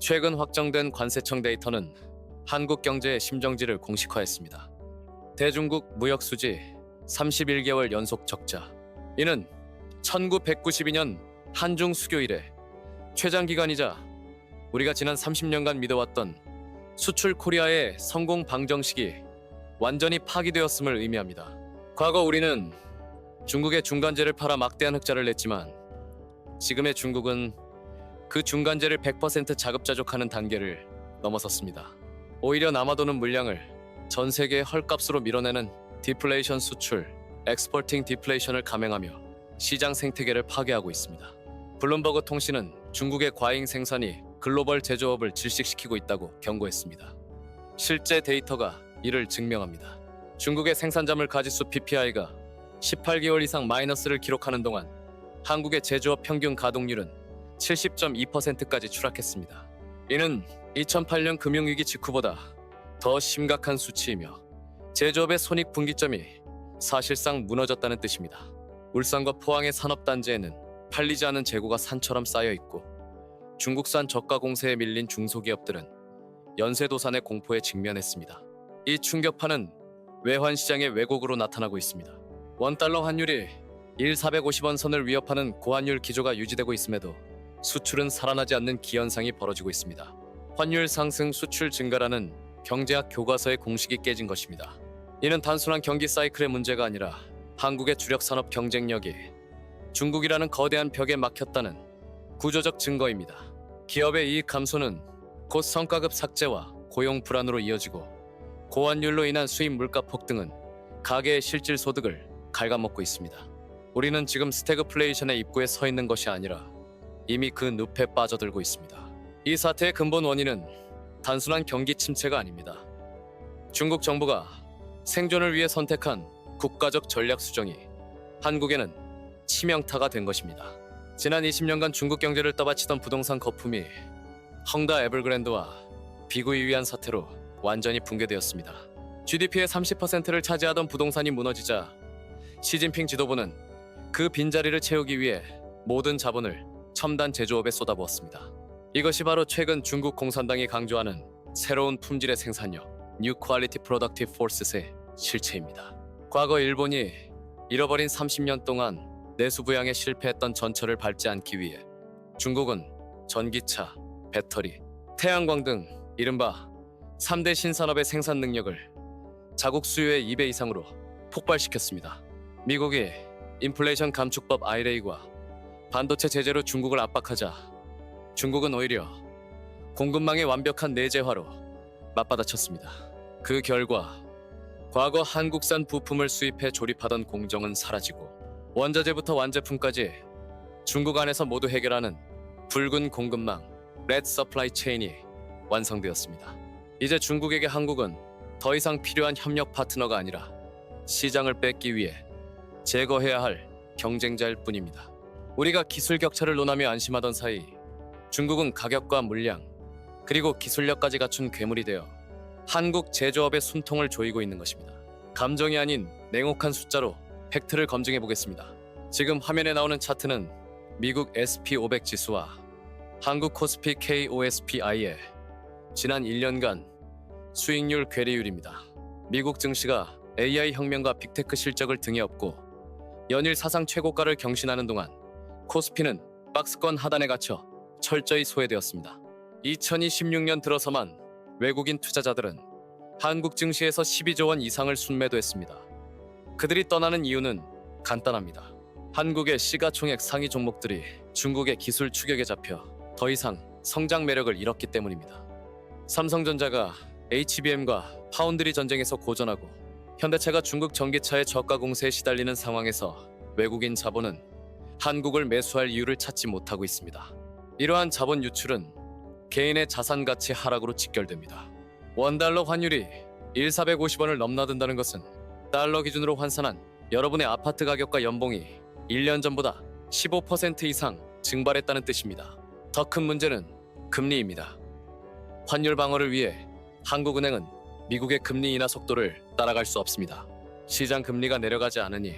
최근 확정된 관세청 데이터는 한국 경제의 심정지를 공식화했습니다. 대중국 무역 수지 31개월 연속 적자. 이는 1992년 한중 수교 이래 최장 기간이자 우리가 지난 30년간 믿어왔던 수출 코리아의 성공 방정식이 완전히 파기되었음을 의미합니다. 과거 우리는 중국에 중간재를 팔아 막대한 흑자를 냈지만 지금의 중국은 그 중간재를 100% 자급자족하는 단계를 넘어섰습니다. 오히려 남아도는 물량을 전 세계의 헐값으로 밀어내는 디플레이션 수출, 엑스포팅 디플레이션을 감행하며 시장 생태계를 파괴하고 있습니다. 블룸버그 통신은 중국의 과잉 생산이 글로벌 제조업을 질식시키고 있다고 경고했습니다. 실제 데이터가 이를 증명합니다. 중국의 생산자물 가지수 PPI가 18개월 이상 마이너스를 기록하는 동안 한국의 제조업 평균 가동률은 70.2%까지 추락했습니다. 이는 2008년 금융위기 직후보다 더 심각한 수치이며 제조업의 손익분기점이 사실상 무너졌다는 뜻입니다. 울산과 포항의 산업단지에는 팔리지 않은 재고가 산처럼 쌓여있고 중국산 저가 공세에 밀린 중소기업들은 연쇄도산의 공포에 직면했습니다. 이 충격파는 외환시장의 왜곡으로 나타나고 있습니다. 원달러 환율이 1,450원 선을 위협하는 고환율 기조가 유지되고 있음에도 수출은 살아나지 않는 기현상이 벌어지고 있습니다. 환율 상승 수출 증가라는 경제학 교과서의 공식이 깨진 것입니다. 이는 단순한 경기 사이클의 문제가 아니라 한국의 주력 산업 경쟁력이 중국이라는 거대한 벽에 막혔다는 구조적 증거입니다. 기업의 이익 감소는 곧 성과급 삭제와 고용 불안으로 이어지고 고환율로 인한 수입 물가 폭등은 가계의 실질 소득을 갉아먹고 있습니다. 우리는 지금 스태그플레이션의 입구에 서 있는 것이 아니라 이미 그 늪에 빠져들고 있습니다. 이 사태의 근본 원인은 단순한 경기 침체가 아닙니다. 중국 정부가 생존을 위해 선택한 국가적 전략 수정이 한국에는 치명타가 된 것입니다. 지난 20년간 중국 경제를 떠받치던 부동산 거품이 헝다 에버그랜드와 비구이위안 사태로 완전히 붕괴되었습니다. GDP의 30%를 차지하던 부동산이 무너지자 시진핑 지도부는 그 빈자리를 채우기 위해 모든 자본을 첨단 제조업에 쏟아부었습니다. 이것이 바로 최근 중국 공산당이 강조하는 새로운 품질의 생산력, New Quality Productive Forces의 실체입니다. 과거 일본이 잃어버린 30년 동안 내수 부양에 실패했던 전철을 밟지 않기 위해 중국은 전기차, 배터리, 태양광 등 이른바 3대 신산업의 생산 능력을 자국 수요의 2배 이상으로 폭발시켰습니다. 미국이 인플레이션 감축법 IRA과 반도체 제재로 중국을 압박하자 중국은 오히려 공급망의 완벽한 내재화로 맞받아쳤습니다. 그 결과 과거 한국산 부품을 수입해 조립하던 공정은 사라지고 원자재부터 완제품까지 중국 안에서 모두 해결하는 붉은 공급망, 레드 서플라이 체인이 완성되었습니다. 이제 중국에게 한국은 더 이상 필요한 협력 파트너가 아니라 시장을 뺏기 위해 제거해야 할 경쟁자일 뿐입니다. 우리가 기술 격차를 논하며 안심하던 사이 중국은 가격과 물량, 그리고 기술력까지 갖춘 괴물이 되어 한국 제조업의 숨통을 조이고 있는 것입니다. 감정이 아닌 냉혹한 숫자로 팩트를 검증해 보겠습니다. 지금 화면에 나오는 차트는 미국 SP500 지수와 한국 코스피 KOSPI의 지난 1년간 수익률 괴리율입니다. 미국 증시가 AI 혁명과 빅테크 실적을 등에 업고 연일 사상 최고가를 경신하는 동안 코스피는 박스권 하단에 갇혀 철저히 소외되었습니다. 2026년 들어서만 외국인 투자자들은 한국 증시에서 12조 원 이상을 순매도했습니다. 그들이 떠나는 이유는 간단합니다. 한국의 시가총액 상위 종목들이 중국의 기술 추격에 잡혀 더 이상 성장 매력을 잃었기 때문입니다. 삼성전자가 HBM과 파운드리 전쟁에서 고전하고 현대차가 중국 전기차의 저가 공세에 시달리는 상황에서 외국인 자본은 한국을 매수할 이유를 찾지 못하고 있습니다. 이러한 자본 유출은 개인의 자산 가치 하락으로 직결됩니다. 원달러 환율이 1,450원을 넘나든다는 것은 달러 기준으로 환산한 여러분의 아파트 가격과 연봉이 1년 전보다 15% 이상 증발했다는 뜻입니다. 더 큰 문제는 금리입니다. 환율 방어를 위해 한국은행은 미국의 금리 인하 속도를 따라갈 수 없습니다. 시장 금리가 내려가지 않으니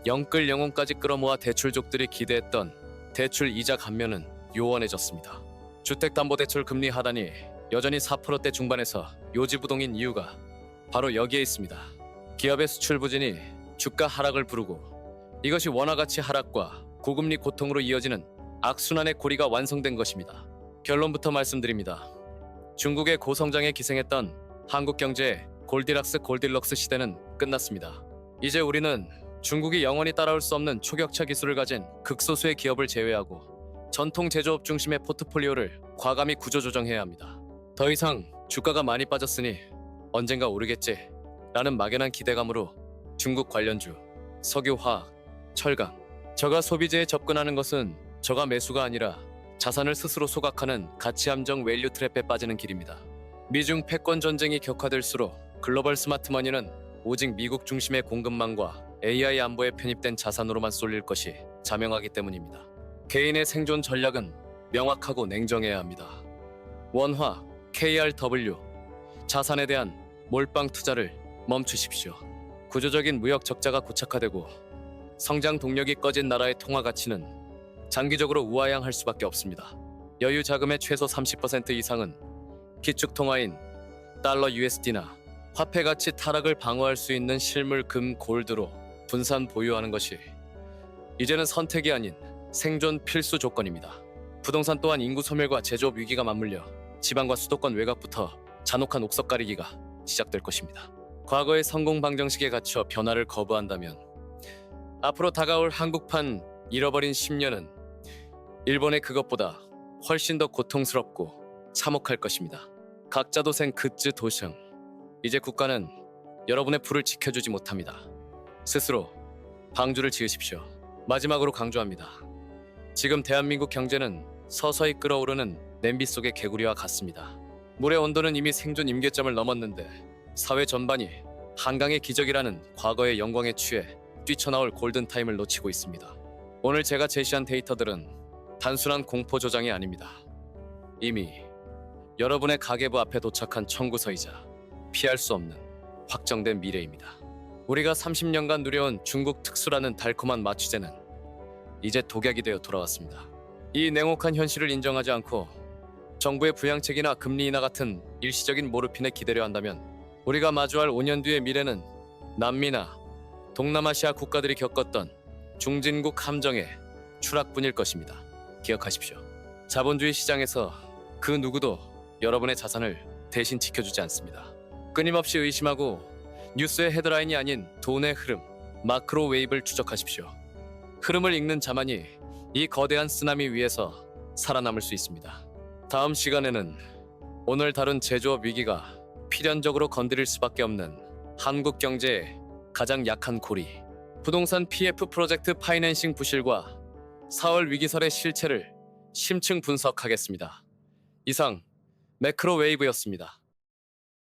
영끌 영혼까지 끌어모아 대출족들이 기대했던 대출 이자 감면은 요원해졌습니다. 주택담보대출 금리 하단이 여전히 4%대 중반에서 요지부동인 이유가 바로 여기에 있습니다. 기업의 수출 부진이 주가 하락을 부르고 이것이 원화 가치 하락과 고금리 고통으로 이어지는 악순환의 고리가 완성된 것입니다. 결론부터 말씀드립니다. 중국의 고성장에 기생했던 한국 경제의 골디락스 시대는 끝났습니다. 이제 우리는 중국이 영원히 따라올 수 없는 초격차 기술을 가진 극소수의 기업을 제외하고 전통 제조업 중심의 포트폴리오를 과감히 구조조정해야 합니다. 더 이상 주가가 많이 빠졌으니 언젠가 오르겠지 라는 막연한 기대감으로 중국 관련주, 석유화학, 철강, 저가 소비재에 접근하는 것은 저가 매수가 아니라 자산을 스스로 소각하는 가치 함정 밸류 트랩에 빠지는 길입니다. 미중 패권 전쟁이 격화될수록 글로벌 스마트머니는 오직 미국 중심의 공급망과 AI 안보에 편입된 자산으로만 쏠릴 것이 자명하기 때문입니다. 개인의 생존 전략은 명확하고 냉정해야 합니다. 원화, KRW, 자산에 대한 몰빵 투자를 멈추십시오. 구조적인 무역 적자가 고착화되고 성장 동력이 꺼진 나라의 통화 가치는 장기적으로 우하향할 수밖에 없습니다. 여유 자금의 최소 30% 이상은 기축 통화인 달러 USD나 화폐 가치 타락을 방어할 수 있는 실물 금 골드로 분산 보유하는 것이 이제는 선택이 아닌 생존 필수 조건입니다. 부동산 또한 인구 소멸과 제조업 위기가 맞물려 지방과 수도권 외곽부터 잔혹한 옥석 가리기가 시작될 것입니다. 과거의 성공 방정식에 갇혀 변화를 거부한다면 앞으로 다가올 한국판 잃어버린 10년은 일본의 그것보다 훨씬 더 고통스럽고 참혹할 것입니다. 각자 도생 굿즈 도승. 이제 국가는 여러분의 불을 지켜주지 못합니다. 스스로 방주를 지으십시오. 마지막으로 강조합니다. 지금 대한민국 경제는 서서히 끓어오르는 냄비 속의 개구리와 같습니다. 물의 온도는 이미 생존 임계점을 넘었는데 사회 전반이 한강의 기적이라는 과거의 영광에 취해 뛰쳐나올 골든타임을 놓치고 있습니다. 오늘 제가 제시한 데이터들은 단순한 공포 조장이 아닙니다. 이미 여러분의 가계부 앞에 도착한 청구서이자 피할 수 없는 확정된 미래입니다. 우리가 30년간 누려온 중국 특수라는 달콤한 마취제는 이제 독약이 되어 돌아왔습니다. 이 냉혹한 현실을 인정하지 않고 정부의 부양책이나 금리 인하 같은 일시적인 모르핀에 기대려 한다면 우리가 마주할 5년 뒤의 미래는 남미나 동남아시아 국가들이 겪었던 중진국 함정의 추락뿐일 것입니다. 기억하십시오. 자본주의 시장에서 그 누구도 여러분의 자산을 대신 지켜주지 않습니다. 끊임없이 의심하고 뉴스의 헤드라인이 아닌 돈의 흐름, 마크로 웨이브를 추적하십시오. 흐름을 읽는 자만이 이 거대한 쓰나미 위에서 살아남을 수 있습니다. 다음 시간에는 오늘 다룬 제조업 위기가 필연적으로 건드릴 수밖에 없는 한국 경제의 가장 약한 고리, 부동산 PF 프로젝트 파이낸싱 부실과 4월 위기설의 실체를 심층 분석하겠습니다. 이상 매크로 웨이브였습니다.